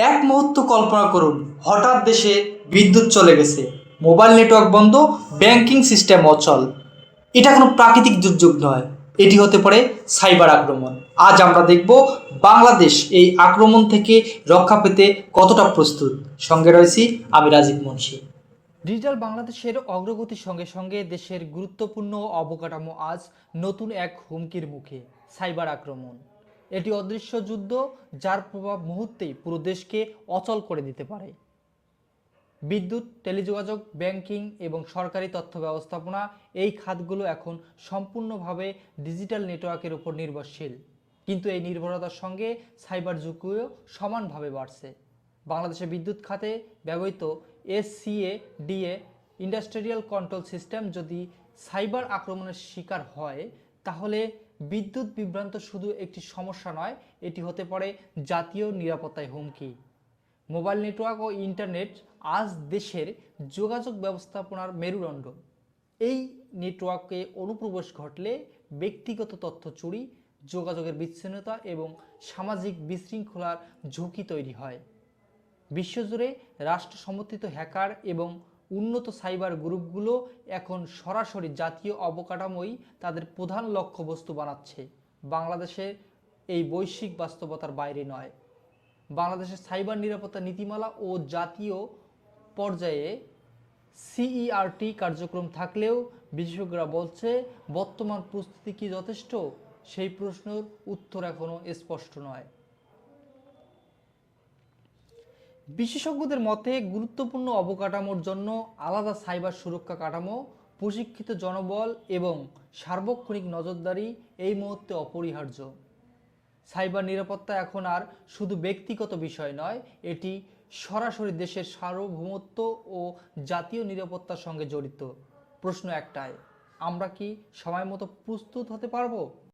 এক মুহূর্ত কল্পনা করুন, হঠাৎ দেশে বিদ্যুৎ চলে গেছে, মোবাইল নেটওয়ার্ক বন্ধ, ব্যাংকিং সিস্টেম অচল। এটা কোনো প্রাকৃতিক দুর্যোগ নয়, এটি হতে পারে সাইবার আক্রমণ। আজ আমরা দেখব বাংলাদেশ এই আক্রমণ থেকে রক্ষা পেতে কতটা প্রস্তুত। সঙ্গে রয়েছি আমি রাজীব মুন্সি। ডিজিটাল বাংলাদেশের অগ্রগতির সঙ্গে সঙ্গে দেশের গুরুত্বপূর্ণ অবকাঠামো আজ নতুন এক হুমকির মুখে, সাইবার আক্রমণ। এটি অদৃশ্য যুদ্ধ, যার প্রভাব মুহূর্তেই পুরো দেশকে অচল করে দিতে পারে। বিদ্যুৎ, টেলিযোগাযোগ, ব্যাংকিং এবং সরকারি তথ্য ব্যবস্থাপনা, এই খাতগুলো এখন সম্পূর্ণভাবে ডিজিটাল নেটওয়ার্কের উপর নির্ভরশীল। কিন্তু এই নির্ভরতার সঙ্গে সাইবার ঝুঁকিও সমানভাবে বাড়ছে। বাংলাদেশের বিদ্যুৎ খাতে ব্যবহৃত এসসিএডিএ ইন্ডাস্ট্রিয়াল কন্ট্রোল সিস্টেম যদি সাইবার আক্রমণের শিকার হয়, তাহলে বিদ্যুৎ বিভ্রান্ত শুধু একটি সমস্যা নয়, এটি হতে পারে জাতীয় নিরাপত্তায় হুমকি। মোবাইল নেটওয়ার্ক ও ইন্টারনেট আজ দেশের যোগাযোগ ব্যবস্থাপনার মেরুদণ্ড। এই নেটওয়ার্কে অনুপ্রবেশ ঘটলে ব্যক্তিগত তথ্য চুরি, যোগাযোগের বিচ্ছিন্নতা এবং সামাজিক বিশৃঙ্খলার ঝুঁকি তৈরি হয়। বিশ্বজুড়ে রাষ্ট্র সমর্থিত হ্যাকার এবং উন্নত সাইবার গ্রুপগুলো এখন সরাসরি জাতীয় অবকাঠামোই তাদের প্রধান লক্ষ্যবস্তু বানাচ্ছে। বাংলাদেশের এই বৈশ্বিক বাস্তবতার বাইরে নয়। বাংলাদেশের সাইবার নিরাপত্তা নীতিমালা ও জাতীয় পর্যায়ে সিইআরটি কার্যক্রম থাকলেও বিশেষজ্ঞরা বলছে, বর্তমান প্রস্তুতি কি যথেষ্ট? সেই প্রশ্নের উত্তর এখনও স্পষ্ট নয়। বিশেষজ্ঞদের মতে, গুরুত্বপূর্ণ অবকাঠামোর জন্য আলাদা সাইবার সুরক্ষা কাঠামো, প্রশিক্ষিত জনবল এবং সার্বক্ষণিক নজরদারি এই মুহূর্তে অপরিহার্য। সাইবার নিরাপত্তা এখন আর শুধু ব্যক্তিগত বিষয় নয়, এটি সরাসরি দেশের সার্বভৌমত্ব ও জাতীয় নিরাপত্তার সঙ্গে জড়িত। প্রশ্ন একটাই, আমরা কি সময় মতো প্রস্তুত হতে পারবো?